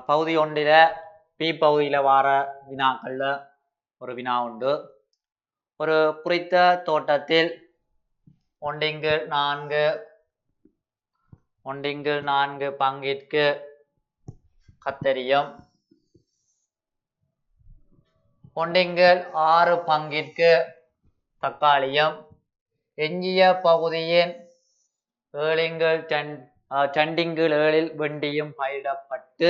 பகுதி ஒன்றில் பி பகுதியில் வார வினாக்களில் ஒரு வினா உண்டு. ஒரு குறித்த தோட்டத்தில் ஒன்றின்கீழ் நான்கு பங்கிற்கு கத்தரியும், ஒன்றின்கீழ் 6 பங்கிற்கு தக்காளியும், எஞ்சிய பகுதியின் 2/7 வெண்டியும் பயிரிடப்பட்டு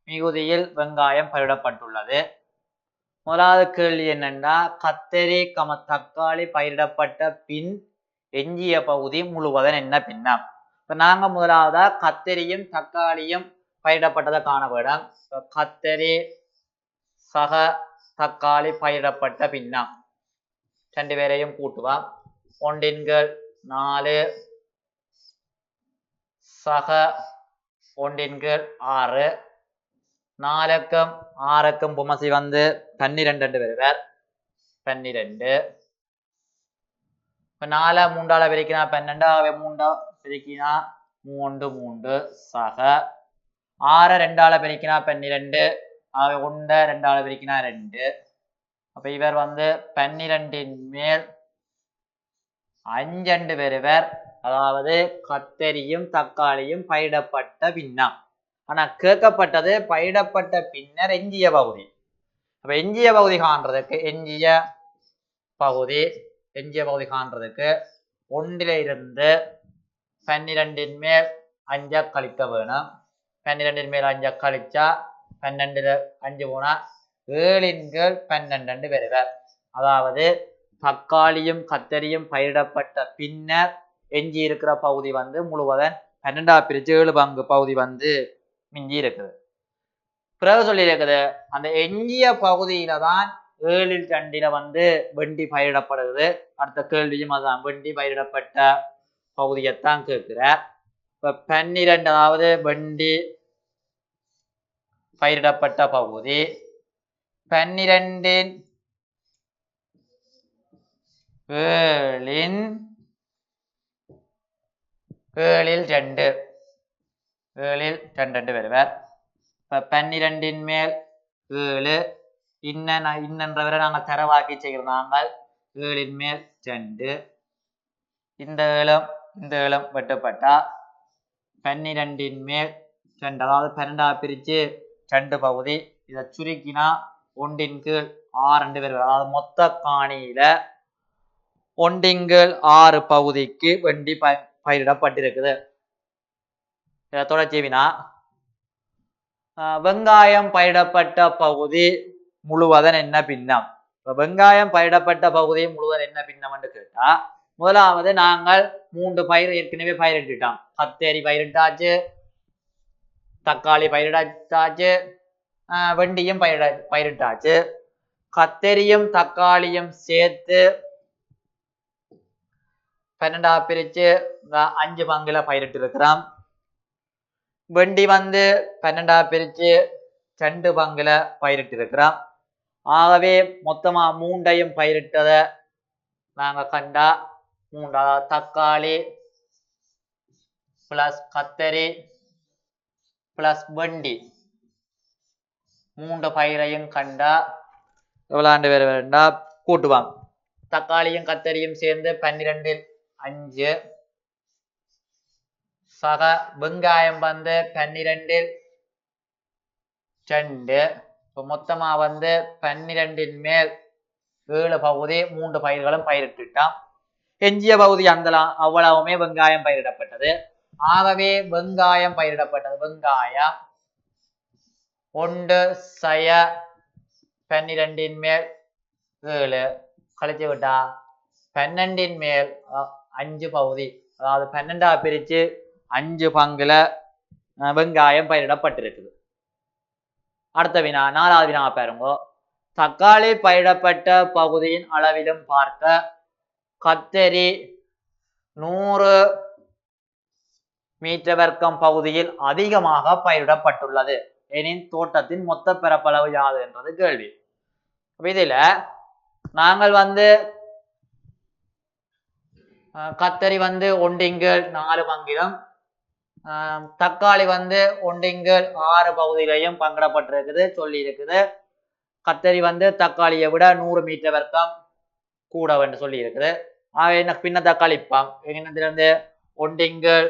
மிகுதியில் வெங்காயம் பயிரிடப்பட்டுள்ளது. முதலாவது கேள்வி என்னன்னா, கத்தரி தக்காளி பயிரிடப்பட்ட பின் எஞ்சிய பகுதி முழுவதும் என்ன பின்னம்? இப்ப நாங்க முதலாவதா கத்தரியும் தக்காளியும் பயிரிடப்பட்டதை காண வேணும். கத்தரி சக தக்காளி பயிரிடப்பட்ட பின்னம் ரெண்டு பேரையும் கூட்டுவோம். 1/4 சக 1/6, 4க்கும் 6க்கும் பொமசி வந்து 12 வருவார். 12. இப்போ 4 3ஆல பிரிக்கினா 12, 3 பிரிக்கினா 3 சக 6 2ஆல பிரிக்கினா 12, 1 2ஆல பிரிக்கினா 2. அப்ப இவர் வந்து 12ன் மேல் 5 வருவார். அதாவது கத்தரியும் தக்காளியும் பயிரிடப்பட்ட பின்னம். ஆனா கேட்கப்பட்டது பயிரிடப்பட்ட பின்னர் எஞ்சிய பகுதி. அப்ப எஞ்சிய பகுதி காண்றதுக்கு எஞ்சிய பகுதி காண்றதுக்கு 1ல் இருந்து 12ன் மேல் 5 கழிக்க வேணும். 12ன் மேல் 5 கழிச்சா 12ல் 5 போனா 7/12 வருவார். அதாவது தக்காளியும் கத்தரியும் பயிரிடப்பட்ட பின்னர் எஞ்சி இருக்கிற பகுதி வந்து முழுவதும் 12 பிரிச்சு 7 பங்கு பகுதி வந்து மிஞ்சி இருக்குது. பிறகு சொல்லி இருக்குது, அந்த எஞ்சிய பகுதியில தான் 7/2 வந்து வெண்டி பயிரிடப்படுகிறது. அடுத்த கேள்வியும் அதுதான், வெண்டி பயிரிடப்பட்ட பகுதியைத்தான் கேட்கிறார். இப்ப 12, அதாவது வெண்டி பயிரிடப்பட்ட பகுதி 12ன் 7/2 வருவார். இப்ப 12ன் மேல் 7 இன்னன்றவரை நாங்கள் தரவாக்கி செய்கிறோம். நாங்கள் 7ன் மேல் 2, இந்த 7 வெட்டப்பட்டா 12ன் மேல் 2, அதாவது 12 பிரிச்சு 2 பகுதி. இதை சுருக்கினா 1/6 வருவார். அதாவது மொத்த காணியில 1/6 பகுதிக்கு வெண்டி பயிரிடப்பட்டிருக்குது. தொடர்ச்சி வினா, வெங்காயம் பயிரிடப்பட்ட பகுதி முழுவதும் என்ன பின்னம்? வெங்காயம் பயிரிடப்பட்ட பகுதி முழுவதும் என்ன பின்னம் என்று கேட்டா, முதலாவது நாங்கள் 3 பயிர் ஏற்கனவே பயிரிட்டுட்டோம். கத்தரி பயிரிட்டாச்சு, தக்காளி பயிரிட்டாச்சு, வெண்டியும் பயிரிட்டாச்சு. கத்தரியும் தக்காளியும் சேர்த்து 12 பிரிச்சு 5 பங்குல பயிரிட்டு இருக்கிறோம். வெண்டி வந்து 12 பிரிச்சு 2 பங்குல பயிரிட்டு இருக்கிறோம். ஆகவே மொத்தமா 3ஐயும் பயிரிட்டதை நாங்க கண்டா 3, அதாவது தக்காளி பிளஸ் கத்தரி பிளஸ் வெண்டி 3 பயிரையும் கண்டா எவ்வளவு பேர் வேண்டா கூட்டுவாங்க. தக்காளியும் கத்தரியும் சேர்ந்து 12/5 சக வெங்காயம் வந்து 12/2. இப்போ மொத்தமா வந்து 12ன் மேல் 7 பகுதி 3 பயிர்களும் பயிரிட்டுட்டான். எஞ்சிய பகுதி அவ்வளவுமே வெங்காயம் பயிரிடப்பட்டது. ஆகவே வெங்காயம் பயிரிடப்பட்டது. வெங்காயம் 1/12ன் மேல் 7 கழிச்சு விட்டா 12ன் மேல் 5 பகுதி, அதாவது 12 பிரிச்சு 5 பங்குல வெங்காயம் பயிரிடப்பட்டிருக்குது. அடுத்த வினா, 4வது வினா பாருங்க. தக்காளி பயிரிடப்பட்ட பகுதியின் அளவிலும் பார்க்க கத்தரி 100 மீட்டர் வர்க்கம் பகுதியில் அதிகமாக பயிரிடப்பட்டுள்ளது எனின் தோட்டத்தின் மொத்த பரப்பளவு யாது என்றது கேள்வி. இதுல நாங்கள் வந்து கத்தரி வந்து 1/4 பங்கிலும், தக்காளி வந்து ஒன்றிங்கள் 6 பகுதியிலையும் பங்கிடப்பட்டிருக்குது சொல்லி இருக்குது. கத்தரி வந்து தக்காளியை விட 100 மீட்டர் வர்க்கம் கூட என்று சொல்லி இருக்குது. என்ன பின்ன தக்காளி என்னத்திலிருந்து ஒன்றிங்கள்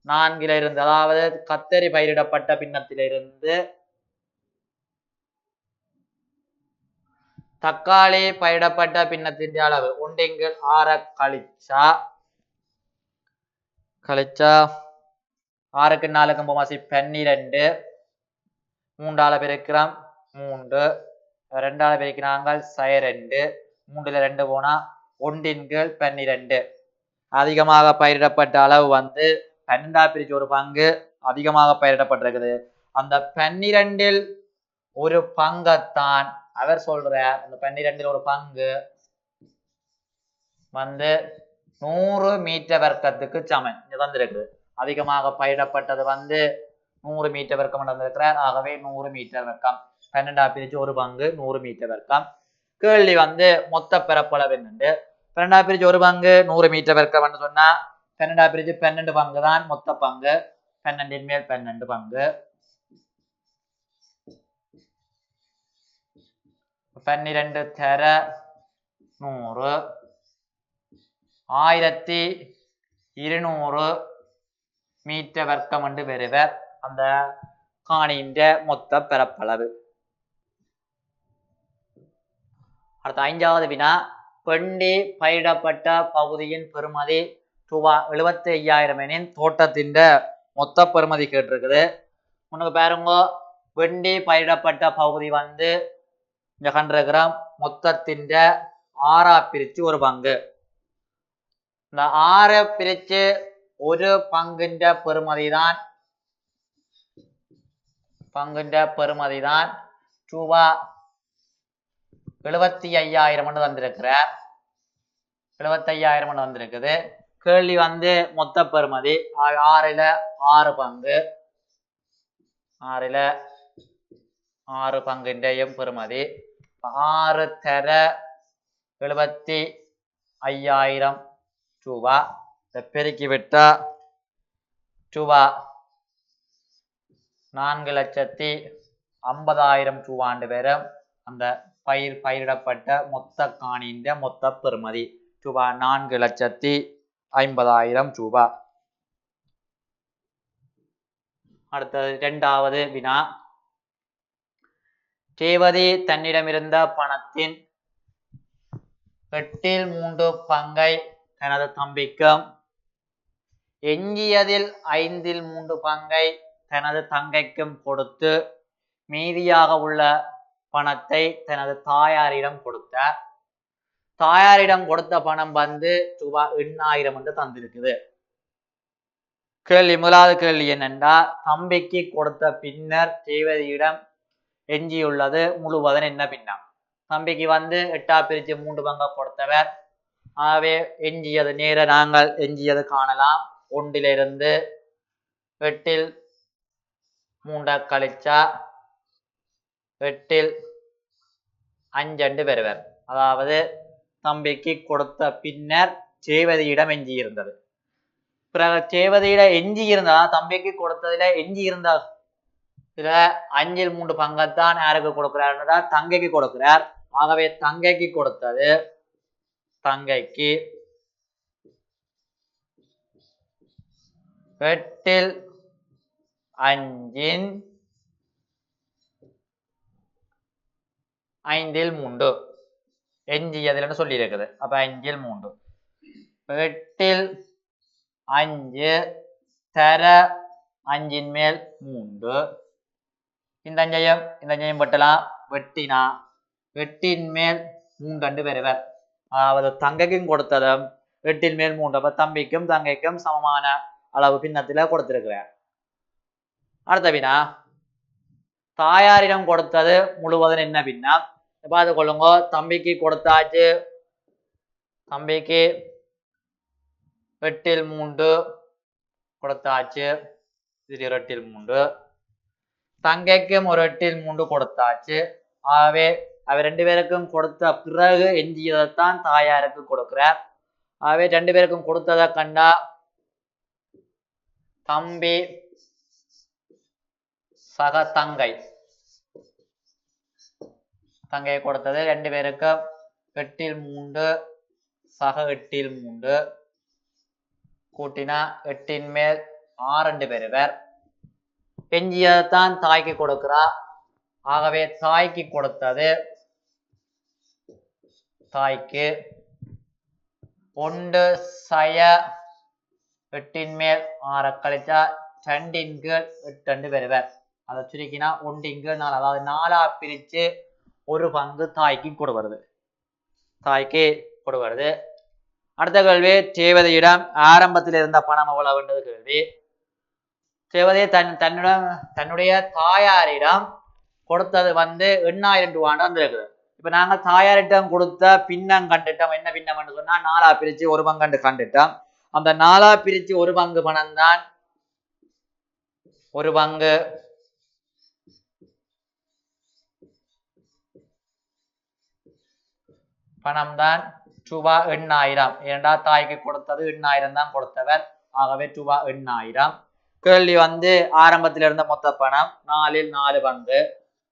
4 இருந்து, அதாவது கத்தரி பயிரிடப்பட்ட பின்னத்திலிருந்து தக்காளி பயிரிடப்பட்ட பின்னத்தின் அளவு ஒன்றிங்கள் 6 கழிச்சா 6க்கு 4க்கு 12, 3ஆல பெருக்கிறோம் 3, 2ஆல பெருக்கிறாங்க 2, 3ல 2 போனா 1/12. அதிகமாக பயிரிடப்பட்ட அளவு வந்து 12 பிரிச்சு ஒரு பங்கு அதிகமாக பயிரிடப்பட்டிருக்குது. அந்த 12ல் ஒரு பங்கைத்தான் அவர் சொல்றார். அந்த 12ல் ஒரு பங்கு வந்து 100 மீட்டர் வர்க்கத்துக்கு சமன் தந்திருக்குது. அதிகமாக பயிரிடப்பட்டது வந்து 100 மீட்டர் வர்க்கம் தந்திருக்கிறார். ஆகவே 100 மீட்டர் வர்க்கம் 12 பிரிச்சு ஒரு பங்கு 100 மீட்டர் வர்க்கம். கேள்வி வந்து மொத்த பரப்பளவு என்னண்டு 12 பிரிச்சு ஒரு பங்கு 100 மீட்டர் வர்க்கம் சொன்னா 12 பிரிச்சு 12 பங்கு தான் மொத்த பங்கு. 12 மேல் 12 பங்கு. 12 தர 100 1200 மீட்டர் வர்க்கம் என்று பெறுவர் அந்த காணியின் மொத்த பரப்பளவு. அடுத்த 5வது வினா, பெண்டி பயிரிடப்பட்ட பகுதியின் பெறுமதி ரூபாய் 75,000 எனின் தோட்டத்தின் மொத்த பெறுமதி கேட்டிருக்குது. உனக்கு பாருங்க, வெண்டி பயிரிடப்பட்ட பகுதி வந்து இந்த கண்டிருக்கிறோம் மொத்தத்தின் 6 பிரிச்சு ஒரு பங்கு. இந்த 6 பிரிச்சு ஒரு பங்குன்ற பெறுமதி தான் ரூபாய் 75,000 வந்திருக்கிறார். 75,000 வந்திருக்குது. கேள்வி வந்து மொத்த பெறுமதி 6ல் 6 பங்கு 6ல் 6 பங்குண்டையும் பெறுமதி 6 தர 75,000 ரூபாய். பெருக்கி விட்டா ரூபாய் 4,50,000 ரூபாண்டு வரும். அந்த பயிரிடப்பட்ட மொத்த காணியின் மொத்த பெறுமதி ரூபாய் 4,50,000 ரூபாய். அடுத்தது 2வது வினா, ரேவதி தன்னிடமிருந்த பணத்தின் 8/3 பங்கை தனது தம்பிக்கும் எஞ்சியதில் 5/3 பங்கை தனது தங்கைக்கும் கொடுத்து மீதியாக உள்ள பணத்தை தனது தாயாரிடம் கொடுத்தார். தாயாரிடம் கொடுத்த பணம் வந்து ரூபாய் 8,000 என்று தந்திருக்குது. முதலாவது கேள்வி என்னென்றா, தம்பிக்கு கொடுத்த பின்னர் ரேவதியிடம் எஞ்சியுள்ளது முழுவதன் என்ன பின்னம். தம்பிக்கு வந்து 8 பிரிச்சு 3 பங்கை கொடுத்தவர். ஆகவே எஞ்சியது நேர நாங்கள் எஞ்சியது காணலாம். 1லிருந்து 8ல் 3 கழிச்சா 8ல் 5 பெறுவர். அதாவது தம்பிக்கு கொடுத்த பின்னர் ரேவதியிடம் எஞ்சி இருந்தது. பிறகு ரேவதியிட எஞ்சி இருந்தா தம்பிக்கு கொடுத்ததுல எஞ்சி இருந்தா 5/3 பங்கைத்தான் யாருக்கு கொடுக்கிறார்? தங்கைக்கு கொடுக்கிறார். ஆகவே தங்கைக்கு கொடுத்தது தங்கைக்கு 8ல் 5/3 எஞ்சியதுன்னு சொல்லி இருக்குது. அப்ப 5/3 8ல் 5 தர 5 மேல் 3. இந்த அஞ்சையும் வெட்டலாம். வெட்டினா 8 மேல் 3 பெறுவர். அதாவது தங்கைக்கும் கொடுத்ததும் 8 மேல் 3. அப்ப தம்பிக்கும் தங்கைக்கும் சமமான அளவு பின்னத்தில கொடுத்திருக்கிறார். அடுத்த வினா, தாயாரிடம் கொடுத்தது முழுவதும் என்ன பின்னம் பார்த்து கொள்ளுங்க. தம்பிக்கு கொடுத்தாச்சு. தம்பிக்கு 8/3 கொடுத்தாச்சு. இது 8/3. தங்கைக்கும் ஒரு 8/3 கொடுத்தாச்சு. ஆகவே அவர் 2 பேருக்கும் கொடுத்த பிறகு எஞ்சியதைத்தான் தாயாருக்கு கொடுக்கிறார். ஆகவே 2 பேருக்கும் கொடுத்ததை கண்டா தம்பி சக தங்கை தங்கையை கொடுத்தது 2 பேருக்கு 8 3 சக 8 3 கூட்டினா 8 மேல் 6 பெறுவர். எஞ்சியதான் தாய்க்கு கொடுக்கிறா. ஆகவே தாய்க்கு கொடுத்தது தாய்க்கு 1 சய 8 மேல் 6 கழிச்சா 2 கீழ் 8 பெறுவர். அதை சுருக்கினா 1 கீழ் 4, அதாவது 4 பிரிச்சு ஒரு பங்கு தாய்க்கு கொடுவது. தாய்க்கு கொடுவது. அடுத்த கேள்வி, தேவதையிடம் ஆரம்பத்தில் இருந்த பணம் எவ்வளவுன்றது கேள்வி. தேவதை தன்னுடைய தாயாரிடம் கொடுத்தது 8000 ரூபான்னு வந்திருக்குது. இப்ப நாங்க தாயாரிடம் கொடுத்த பின்னம் கண்டுட்டோம். என்ன பின்னம் சொன்னா 4 பிரிச்சு ஒரு பங்கு கண்டுட்டோம். அந்த 4 பிரிச்சு ஒரு பங்கு பணம் தான் ஒரு பங்கு பணம் தான் ரூபாய் 8000. ஏண்டா தாய்க்கு கொடுத்தது 8000 தான் கொடுத்தவர். ஆகவே ரூபாய் 8000. கேள்வி ஆரம்பத்தில் இருந்த மொத்த பணம் 4ல் 4 பங்கு,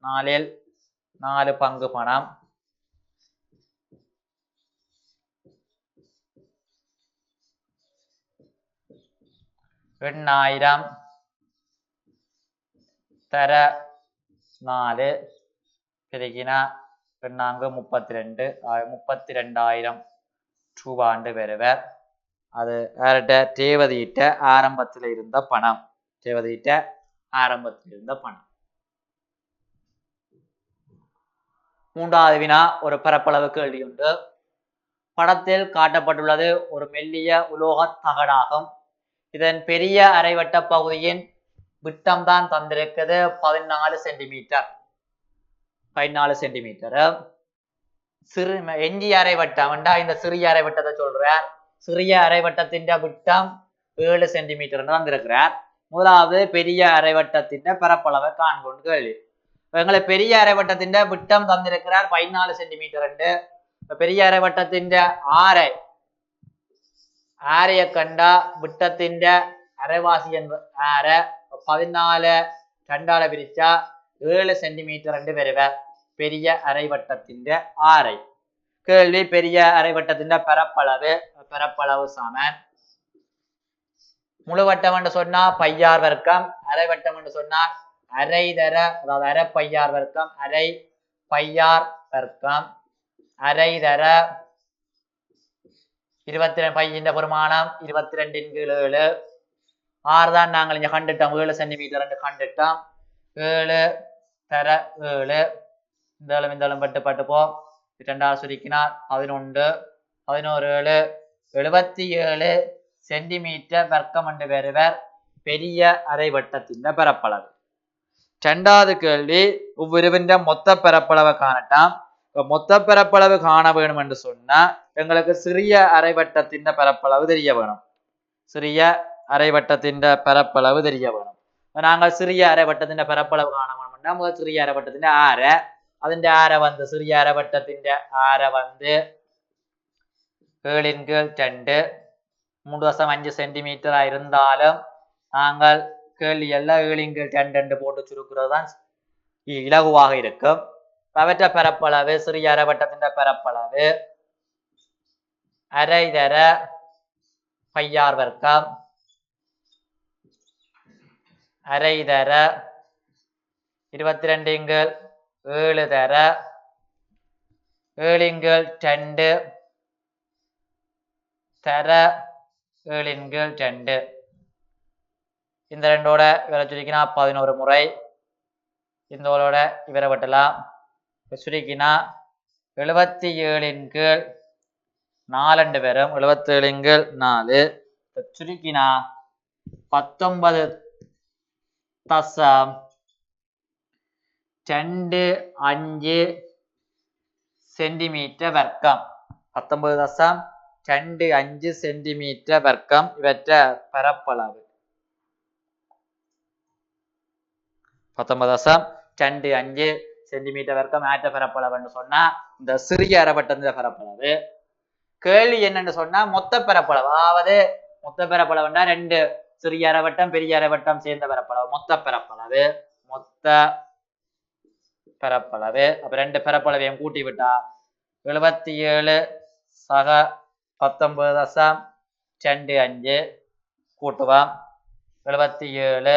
4ல் 4 பங்கு பணம். எண்ணாயிரம் தர 4 பெருகினா 4 32,000 ரூபாண்டு பெறுவர். அது தேவதையிட்ட ஆரம்பத்தில் இருந்த பணம். தேவதையிட்ட ஆரம்பத்தில் இருந்த பணம். மூன்றாவது வினா ஒரு பரப்பளவு கேள்வி உண்டு. படத்தில் காட்டப்பட்டுள்ளது ஒரு மெல்லிய உலோக தகடாகும். இதன் பெரிய அரைவட்ட பகுதியின் விட்டம் தான் தந்திருக்கிறது 14 சென்டிமீட்டர். 14 சென்டிமீட்டர். எஞ்சிய அரைவட்டம் இந்த சிறிய அரைவட்டத்தை சொல்றார். சிறிய அரைவட்டத்தின் விட்டம் 7 சென்டிமீட்டர் தந்திருக்கிறார். முதலாவது பெரிய அரைவட்டத்தின் பரப்பளவை காண்கொண்டு கேள்வி. எங்களை பெரிய அரைவட்டத்தின் விட்டம் தந்திருக்கிறார் 14 சென்டிமீட்டர். பெரிய அரைவட்டத்தின் ஆரைய கண்டா விட்டத்தின் அரைவாசி ஆர 14 2ஆல பிரிச்சா 7 சென்டிமீட்டர் பெறுவர். பெரிய அரைவட்டத்தின் ஆரை. கேள்வி, பெரிய அரைவட்டத்தின் பரப்பளவு சமன் முழுவட்டம் என்று சொன்னா பையார் வர்க்கம், அரைவட்டம் என்று சொன்னா அரைதர, அதாவது அரை பையார் வர்க்கம், அரை பையார் வர்க்கம், அரைதர 22 பையின் பெருமானம் 22/7. 6 தான் நாங்கள் இங்க கண்டுட்டோம். 7 சென்டிமீட்டர் கண்டுட்டோம். 7 தர 7 இந்த பட்டு போ 2ஆல் சுருக்கினார் 11 11 77 சென்டிமீட்டர் வர்க்கம் என்று பெறுவர். பெரிய அரைவட்டத்தின் பரப்பளவு. 2வது கேள்வி, இவ்விருவின் மொத்த பரப்பளவை காணட்டாம். மொத்த பரப்பளவு காண வேணும் என்று சொன்னா எங்களுக்கு சிறிய அரைவட்டத்தின் பரப்பளவு தெரிய வேணும். சிறிய அரைவட்டத்தின் பரப்பளவு தெரிய வேணும். நாங்கள் சிறிய அரைவட்டத்தின் பரப்பளவு காண வேணும்னா முதல் சிறிய அரைவட்டத்தின் ஆரை, അതിന്റെ ആര சிறிய அரைவட்டத்தின் ஆரை 7/2 3.5 சென்டிமீட்டர் இருந்தாலும் நாங்கள் கேள்வி எல்லாம் 7/2 போட்டு சுருக்கிறது தான் இலகுவாக இருக்கும். அவற்ற பரப்பளவு சிறிய அரைவட்டத்தின் பரப்பளவு அரைதர பையார் வர்க்கம், அரைதர 22/7 தர 7/2 தர 7/2. இந்த ரெண்டோட இவரை சுருக்கினா 11 முறை. இந்தோட இவரை வெட்டலாம். சுருக்கினா 77/4 வரும். 77/4 சுருக்கினா 19.25 சென்டிமீட்டர் வர்க்கம். 19.25 சென்டிமீட்டர் வர்க்கம் இவற்ற பரப்பளவு. 19.25 சென்டிமீட்டர் வர்க்கம் ஆற்ற பரப்பளவுன்னு சொன்னா இந்த சிறிய அரைவட்டத்தின் பரப்பளவு. கேள்வி என்னன்னு சொன்னா மொத்த பரப்பளவு, அதாவது மொத்த பரப்பளவுன்னா 2 சிறிய அரைவட்டம் பெரிய அரைவட்டம் சேர்ந்த பரப்பளவு மொத்த பரப்பளவு அப்ப ரெண்டு பரப்பளவையும் கூட்டி விட்டா 77 சக 19.25 கூட்டுவாம் 77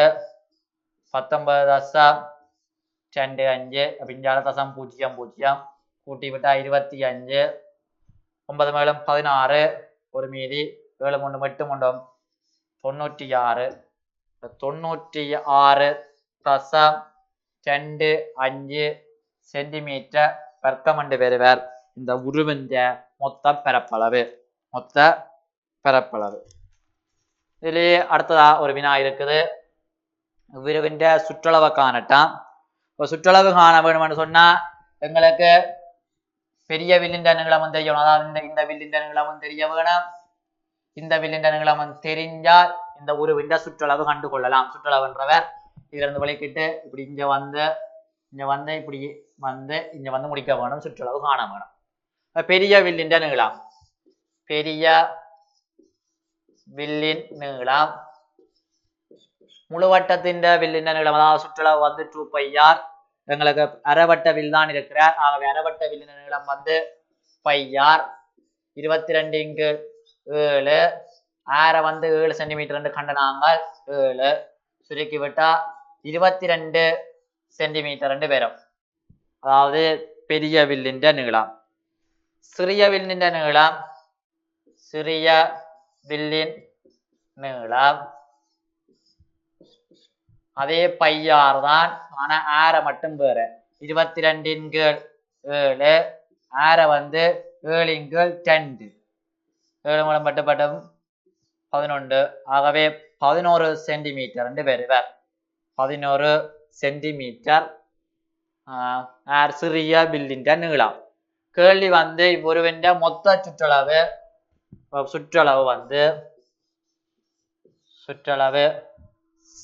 19.25 அப்ப இங்க 0.00 கூட்டி விட்டா 25 9 மேலும் 16 ஒரு மீதி 7 3 8 3 96.25 சென்டிமீட்டர் வர்க்கம் பெறுவர் இந்த உருவின் மொத்த பரப்பளவு இதுலயே அடுத்ததா ஒரு வினா இருக்குது உருவின் சுற்றளவை காணட்டாம் சுற்றளவு காண வேணும்னு சொன்னா எங்களுக்கு பெரிய வில்லின் நீளம் தெரியணும் அதாவது இந்த வில்லின் நீளம் தெரிய வேணும் இந்த வில்லின் நீளம் தெரிஞ்சால் இந்த உருவின் சுற்றளவு கண்டு கொள்ளலாம் சுற்றளவுன்றவர் இதுல இருந்து விளக்கிட்டு இப்படி இங்க வந்து இப்படி வந்து இங்க வந்து முடிக்க வேணும் சுற்றளவு காண வேணும் பெரிய வில்லின் நீளம் முழுவட்டத்தின் வில்லின் நீளம் அதாவது சுற்றளவு வந்து 2πr எங்களுக்கு அரைவட்ட வில் தான் இருக்கிறார் ஆகவே அரைவட்ட வில்லின் நீளம் வந்து πr 22/7 ஆரை வந்து 7 சென்டிமீட்டர் கண்டனாங்க 7 சுருக்கி விட்டா 22 சென்டிமீட்டர் பெறும் அதாவது பெரிய வில்லின் நீளம் சிறிய வில்லின் நீளம் அதே πr தான் ஆனா ஆரை மட்டும் வேறு 22/7 ஆரை வந்து 7/10 7 மூலம் பட்டும் 11 ஆகவே 11 சென்டிமீட்டர் பெறுவர் 11 சென்டிமீட்டர் சிறிய வில்லின் நீளம் கேள்வி வந்து ஒருவன் மொத்த சுற்றளவு வந்து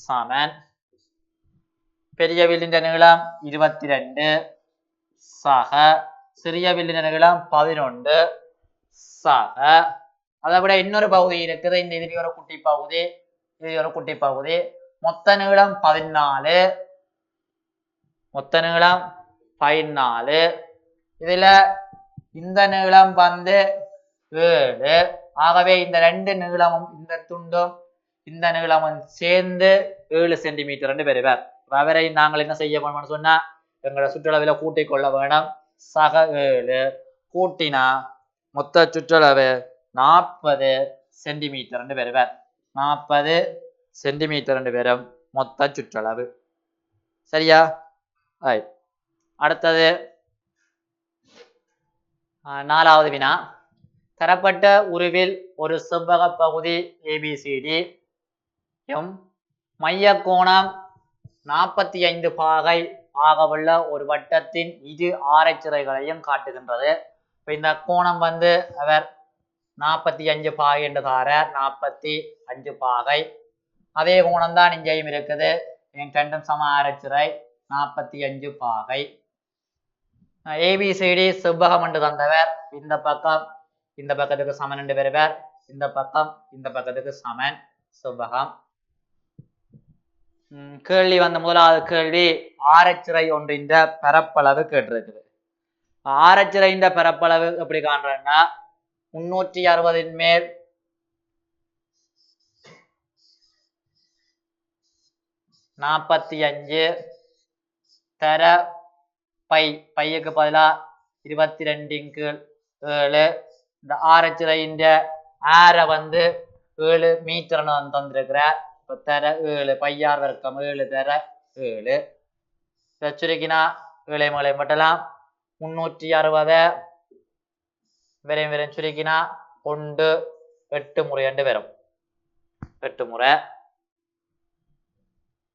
சமன் பெரிய வில்லின் நீளம் 22 சக சிறிய வில்லின் நீளம் 11 சக அதை விட இன்னொரு பகுதி இருக்குது இந்த இதுல ஒரு குட்டி பகுதி மொத்த நீளம் 14 இதுல இந்த நீளம் வந்து 7 ஆகவே இந்த ரெண்டு நீளமும் இந்த துண்டும் இந்த நீளமும் சேர்ந்து 7 சென்டிமீட்டர் பெறுவர் அவரை நாங்கள் என்ன செய்ய வேணும்னு சொன்னா எங்களோட சுற்றளவுல கூட்டிக் கொள்ள வேணும் சக 7 கூட்டினா மொத்த சுற்றளவு 40 சென்டிமீட்டர் பெறுவர் 40 சென்டிமீட்டர் பெறும் மொத்த சுற்றளவு சரியா அடுத்தது நாலாவது வினா தரப்பட்ட உருவில் ஒரு செவ்வக பகுதி ABCD மைய கோணம் 45 பாகை ஆகவுள்ள ஒரு வட்டத்தின் இரு ஆரைச்சிறைகளையும் காட்டுகின்றது இந்த கோணம் வந்து அவர் 45 பாகை என்று தாரார் 45 பாகை அதே கோணம் தான் இங்கேயும் இருக்குது ரெண்டும் சம ஆரைச்சிறை 45 பாகை ABCD செவ்வகம் என்று தந்தவர் இந்த பக்கத்துக்கு சமன் என்று பெறுவர் இந்த பக்கத்துக்கு சமன் செவ்வகம் கேள்வி வந்த முதலாவது கேள்வி ஆரைச்சிறை ஒன்றின் பரப்பளவு கேட்டிருக்குது ஆரைச்சிறையின் பரப்பளவு எப்படி காண்றேன்னா 360 மேல் 45 தர பைக்கு பதிலா 22/7 இந்த ஆரைச்சிறையின் ஆரை வந்து 7 மீட்டர் தந்திருக்கிறார் தர 7 πr வர்க்கம் 7 தர 7 சுருக்கினா 7 மேலே மட்டும் 360 விரையும் சுருக்கினா 8 முறை வரும் 8 முறை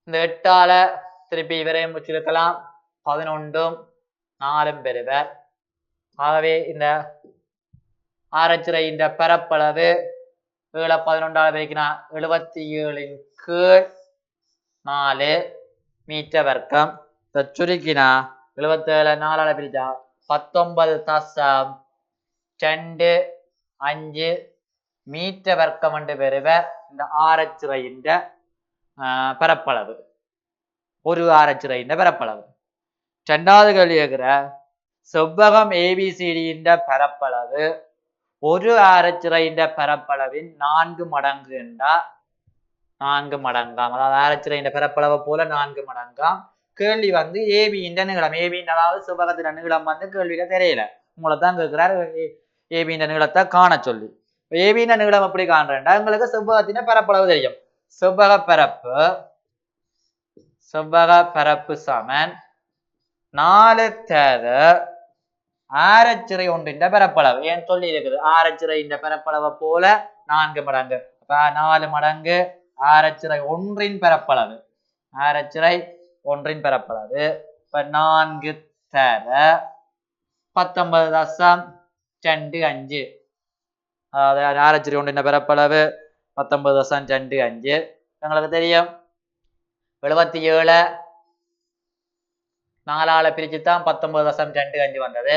இந்த 8ஆல திருப்பி விரையும் வச்சிருக்கலாம் 11 4 பெறுவர் ஆகவே இந்த ஆரைச்சிறையின் பரப்பளவு 7 11ஆல பெருக்கினா 77/4 மீட்டர் வர்க்கம் சுருக்கினா 77 4ஆல பிரிச்சா 19.25 மீட்டர் வர்க்கம் என்று பெறுவர் இந்த ஆரச்சிறையின் பரப்பளவு. ஒரு ஆரச்சிறையின் பரப்பளவு. இரண்டாவது கேள்வி கேட்கிற செவ்வகம் ஏபிசிடியின் பரப்பளவு ஒரு ஆரச்சிறையின் பரப்பளவின் 4 மடங்கு என்றா 4 மடங்காம். அதாவது ஆரச்சிறையின் பரப்பளவை போல 4 மடங்காம். கேள்வி வந்து ஏபியின் நீளம். ஏபியின் அதாவது செவ்வகத்தின் நீளம் வந்து கேள்வியில தெரியல. உங்களை தான் கேட்கிறார் ஏபியின் நீளத்தை காண சொல்லி. ஏபியின் நீளம் எப்படி காண்றேன்டா உங்களுக்கு செவ்வகத்தின் பரப்பளவு தெரியும். செவ்வக பரப்பு சமன் 4 தர ஆரச்சிறை ஒன்றின் பரப்பளவு. ஏன் சொல்லி இருக்குது ஆரச்சிறையின் பரப்பளவை போல 4 மடங்கு. 4 மடங்கு ஆரச்சிறை ஒன்றின் பரப்பளவு. ஆரச்சிறை ஒன்றின் பரப்பளவு. இப்ப 4 தர 19.25. அதாவது ஆரச்சிறை ஒன்றின் பரப்பளவு 19.25. உங்களுக்கு தெரியும் 77 4ஆல பிரிச்சுதான் 19.25 வந்தது.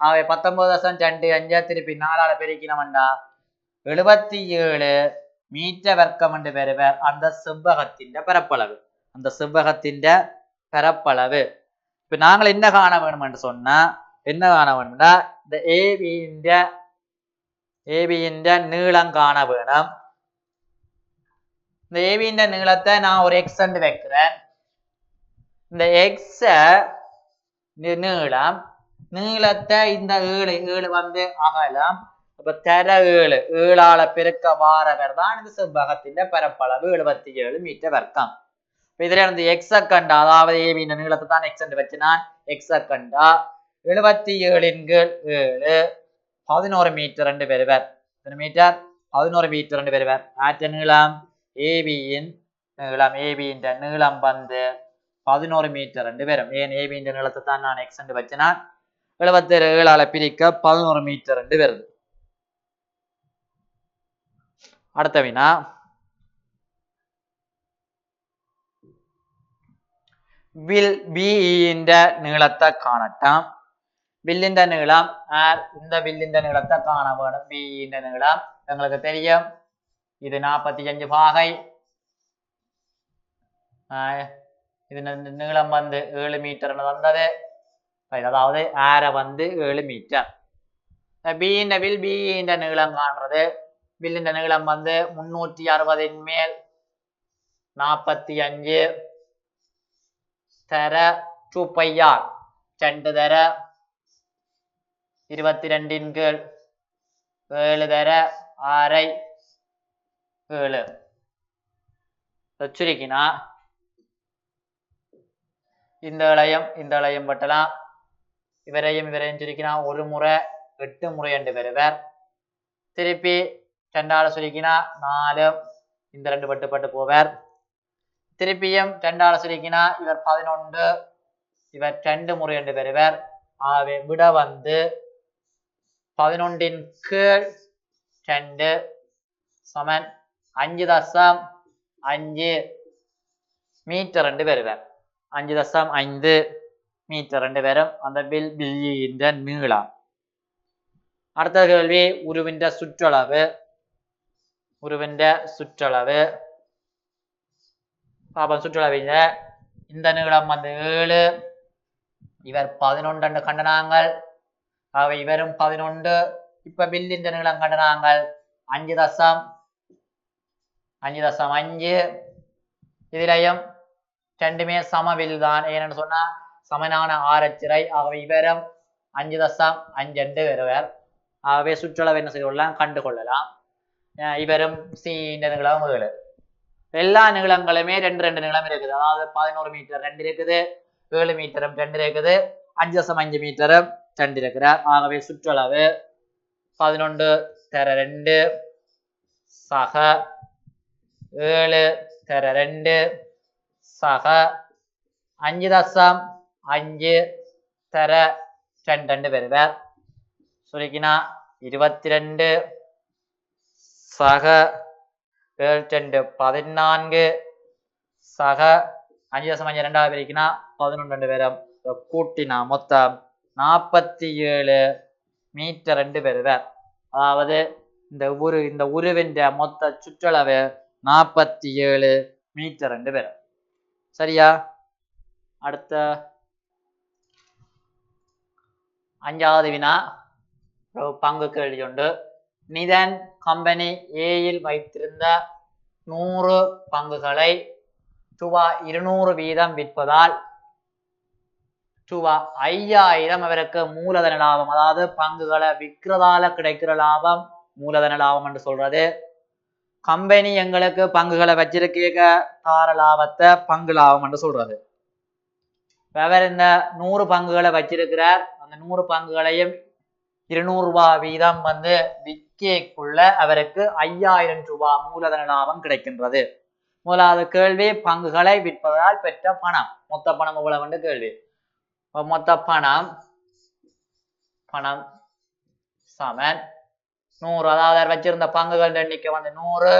அவை 19.25 திருப்பி 4ஆல பெருக்கினோம்டா 77 மீட்டர் வர்க்கம் என்று பெறுவர் அந்த செவ்வகத்தின் பரப்பளவு. அந்த செவ்வகத்தின் பரப்பளவு. இப்ப நாங்கள் என்ன காண வேணும் என்று சொன்னா என்ன காண வேணும்னா இந்த ஏபியின் நீளம் காண வேணும். இந்த ஏபியின் நீளத்தை நான் ஒரு எக்ஸ் என்று வைக்கிறேன். இந்த எக்ஸ நீளம் நீளத்தை இந்த 7 வந்து அகலம். அப்ப தர 7ஆல பெருக்க வாரவர் தான் இந்த செவ்வகத்தின் பரப்பளவு 77 மீட்டர் வர்க்கம். இதுல இருந்து எக்ஸ கண்டா அதாவது ஏபியின் நீளத்தை தான் எக்ஸ் என்று வச்சு நான் எக்ஸ கண்டா 77/7 11 மீட்டர் என்று பெறுவர். மீட்டர் 11 மீட்டர் என்று பெறுவர். ஆற்ற நீளம் ஏபியின் நீளம் வந்து 11 மீட்டர் என்று வரும். ஏன் ஏபியின் நீளத்தை தான் நான் எக்ஸ் என்று வச்சேன்னா 77ஆல பிரிக்க 11 மீட்டர் என்று வருது. அடுத்த வினா வில் பிஇன் நீளத்தை காணட்டாம். வில்லின் நீளம் இந்த வில்லின் நீளத்தை காண வேணும். பிஇன் நீளம் எங்களுக்கு தெரியும் இது 45 பாகை. இது நீளம் வந்து 7 மீட்டர் வந்தது. அதாவது ஆர வந்து 7 மீட்டர். பிஇன் நீளம் காண்றது. வில்லின் நீளம் வந்து 360 மேல் 45 தர 2πr 2 தர 22 7 தர 6/7 சுருக்கினா இந்த இளையம் பட்டலாம். இவரையும் சுருக்கினா ஒரு முறை 8 முறை என்று பெறுவர். திருப்பி 2ஆல சுருக்கினா 4 இந்த 2 பட்டு போவர். திருப்பியும் 2ஆல சுருக்கினா இவர் 11 இவர் 2 முறை என்று பெறுவர். ஆகவே விட வந்து 11/2 சமன் 5.5 மீட்டர் என்று பெறுவர். 5.5 மீட்டர் என்று வரும் அந்த பிஇன் நீளம். அடுத்த கேள்வி உருவின் சுற்றளவு. சுற்றளவின் இந்த நீளம் வந்து 7 இவர் 11 என்று கண்டனாங்கள். அவை இவரும் 11. இப்ப பில்லின் நீளம் கண்டனாங்கள் 5.5. இதுலயும் ரெண்டுமே சமவில் தான். ஏன்னு சொன்னா சமனான ஆரச்சிறை. ஆகவே இவரும் 5.5 என்று வருவர். ஆகவே சுற்றளவு என்ன செய்யலாம் கண்டு கொள்ளலாம். இவரும் சி நீளம் 7. எல்லா நீளங்களுமே 2 நீளம் இருக்குது. அதாவது 11 மீட்டர் 2 இருக்குது, 7 மீட்டரும் 2 இருக்குது, 5.5 மீட்டரும் 2 இருக்கிறார். ஆகவே சுற்றளவு 11 தர 2 சக 7 தர 2 சக 5.5 தர 2 பெறுவர். சுருக்கினா 22 சக 7 14 சக 5.5 பிரிக்கினா 11 பேரும் கூட்டினா மொத்தம் 47 மீட்டர் பெறுவர். அதாவது இந்த உருவின் மொத்த சுற்றளவு 47 மீட்டர் என்று வரும். சரியா? அடுத்த 5வது வினா பங்கு கேள்வி உண்டு. நிதன் கம்பெனி ஏயில் வைத்திருந்த 100 பங்குகளை ரூபாய் 200 வீதம் விற்பதால் ரூபாய் 5000 அவருக்கு மூலதன லாபம். அதாவது பங்குகளை விற்கிறதால கிடைக்கிற லாபம் மூலதன லாபம் என்று சொல்றது. கம்பெனி எங்களுக்கு பங்குகளை வச்சிருக்க தார லாபத்தை பங்கு லாபம் என்று சொல்றது. அவர் இந்த 100 பங்குகளை வச்சிருக்கிறார். அந்த 100 பங்குகளையும் 200 ரூபாய் வீதம் விற்கக்குள்ள அவருக்கு 5000 ரூபாய் மூலதன லாபம் கிடைக்கின்றது. முதலாவது கேள்வி, பங்குகளை விற்பதால் பெற்ற பணம். மொத்த பணம் எவ்வளவு கேள்வி. மொத்த பணம் சமன் 100. அதாவது வச்சிருந்த பங்குகள் எண்ணிக்கை 100.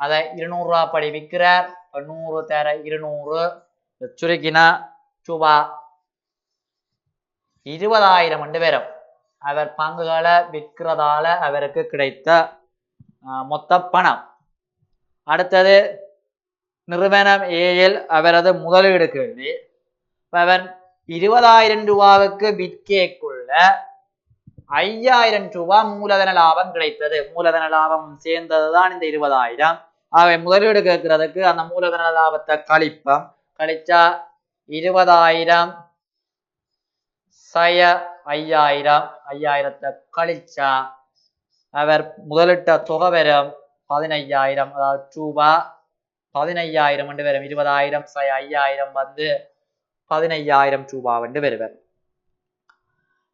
அதை 200 ரூபாய் படி விற்கிறார். 100 தர 200 சுருக்கினா ரூபாய் 20000 என்று வரும். அவர் பங்குகளை விற்கிறதால அவருக்கு கிடைத்த மொத்த பணம். அடுத்தது நிறுவனம் ஏயில் அவரது முதலீடு கேள்வி. அவர் 20000 ரூபாவுக்கு விற்கக்குள்ள 5000 ரூபாய் மூலதன லாபம் கிடைத்தது. மூலதன லாபம் சேர்ந்ததுதான் இந்த 20000. ஆகவே முதலீடு கேட்கறதுக்கு அந்த மூலதன லாபத்தை கழிச்சா 20000 சய 5000 கழிச்சா அவர் முதலிட்ட தொகை வரும் 15000. அதாவது ரூபாய் 15000 என்று வரும். 20000 சய 5000 15000 ரூபாய் என்று வருவர்.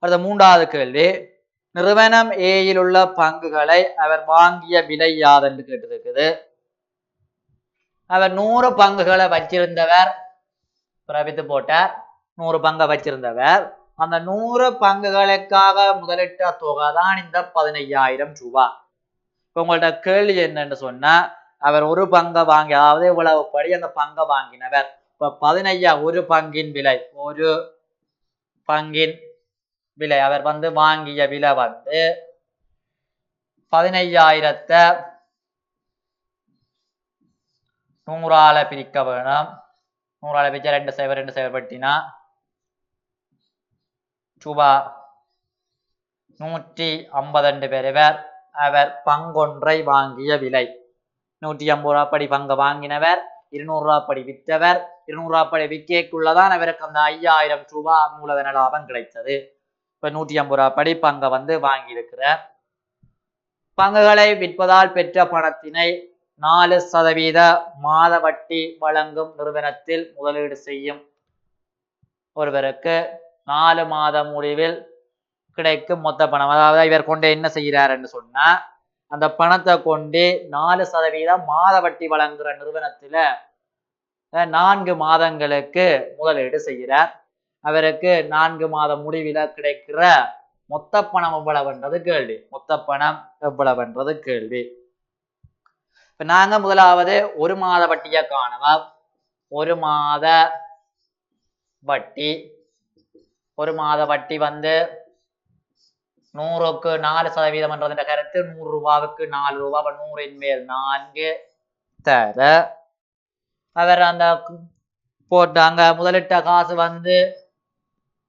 அடுத்த 3வது கேள்வி, நிறுவனம் ஏயில் உள்ள பங்குகளை அவர் வாங்கிய விலை யாதென்று கேட்டிருக்குது. அவர் 100 பங்குகளை வச்சிருந்தவர், பிறப்பித்து போட்டார். 100 பங்கை வச்சிருந்தவர். அந்த 100 பங்குகளுக்காக முதலிட்ட தொகை தான் இந்த 15000 ரூபாய். இப்ப உங்கள்ட்ட கேள்வி என்னன்னு சொன்னா, அவர் ஒரு பங்கை வாங்கி, அதாவது இவ்வளவு படி அந்த பங்கை வாங்கினவர். இப்ப 15000 ஒரு பங்கின் விலை, ஒரு பங்கின் விலை அவர் வாங்கிய விலை 15000 100ஆல பிரிக்க வேணும். 100ஆல பிரிச்சா 2 பட்டினா ரூபாய் 150 பெறுவர். அவர் பங்கொன்றை வாங்கிய விலை 150 ரூபாய் படி பங்கு வாங்கினவர். 200 ரூபாய் படி விற்றவர். 200 ரூபாய் படி விற்கக்குள்ளதான் அவருக்கு அந்த 5000 ரூபாய் மூலதன லாபம் கிடைத்தது. இப்ப 150 ரூபாய் படி பங்கை வாங்கியிருக்கிறார். பங்குகளை விற்பதால் பெற்ற பணத்தினை 4% மாத வட்டி வழங்கும் நிறுவனத்தில் முதலீடு செய்யும் ஒருவருக்கு 4 மாத முடிவில் கிடைக்கும் மொத்த பணம். அதாவது இவர் கொண்டு என்ன செய்கிறார் என்று சொன்னா, அந்த பணத்தை கொண்டு 4% மாத வட்டி வழங்குகிற நிறுவனத்துல 4 மாதங்களுக்கு முதலீடு செய்கிறார். அவருக்கு 4 மாத முடிவில கிடைக்கிற மொத்த பணம் எவ்வளவுன்றது கேள்வி. மொத்த பணம் எவ்வளவுன்றது கேள்வி. இப்ப நாங்க முதலாவது 1 மாத வட்டியை காணலாம். 1 மாத வட்டி 1 மாத வட்டி 100க்கு 4% என்ற கருத்து. 100 ரூபாவுக்கு 4 ரூபாய். 100ன் மேல் 4 தர அவர் அந்த போட்டாங்க. முதலிட்ட காசு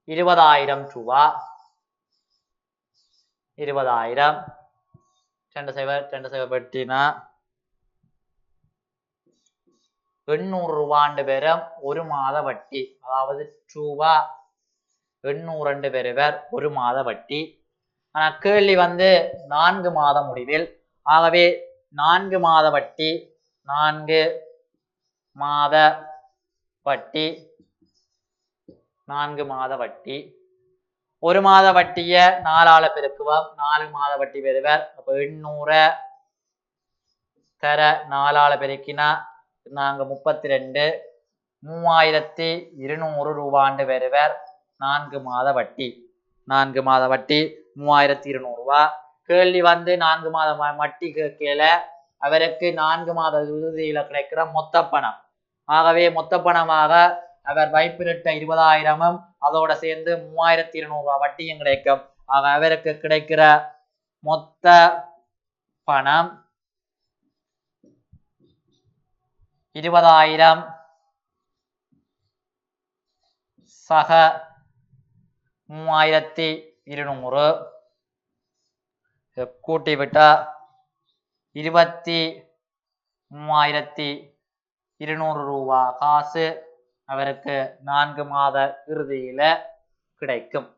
20000 ரூபாய். 20000 2 வெட்டினா 800 ரூபாண்டு பெறும் ஒரு மாத வட்டி. அதாவது ரூபாய் 800 பெறுவர் ஒரு மாத வட்டி. ஆனா கேள்வி 4 மாத முடிவில். ஆகவே 4 மாத வட்டி 4 மாத வட்டி 4 மாத வட்டி. ஒரு மாத வட்டிய 4ஆல பெருக்குவோம். 4 மாத வட்டி பெறுவர். அப்ப 800 தர 4ஆல பெருக்கினா நாங்க 32 3200 ரூபாண்டு பெறுவர் 4 மாத வட்டி. 4 மாத வட்டி 3200 ரூபாய். கேள்வி 4 மாத வட்டி கேட்கல. அவருக்கு 4 மாத இறுதியில கிடைக்கிற மொத்த பணம். ஆகவே மொத்த பணமாக அவர் வைப்பிலிட்ட 20000 அதோட சேர்ந்து 3200 ரூபாய் வட்டியும் கிடைக்கும். ஆக அவருக்கு கிடைக்கிற மொத்த பணம் 20,000 சக 3200 கூட்டி விட்டா 23,200 ரூபா காசு அவருக்கு 4 மாத இறுதியில கிடைக்கும்.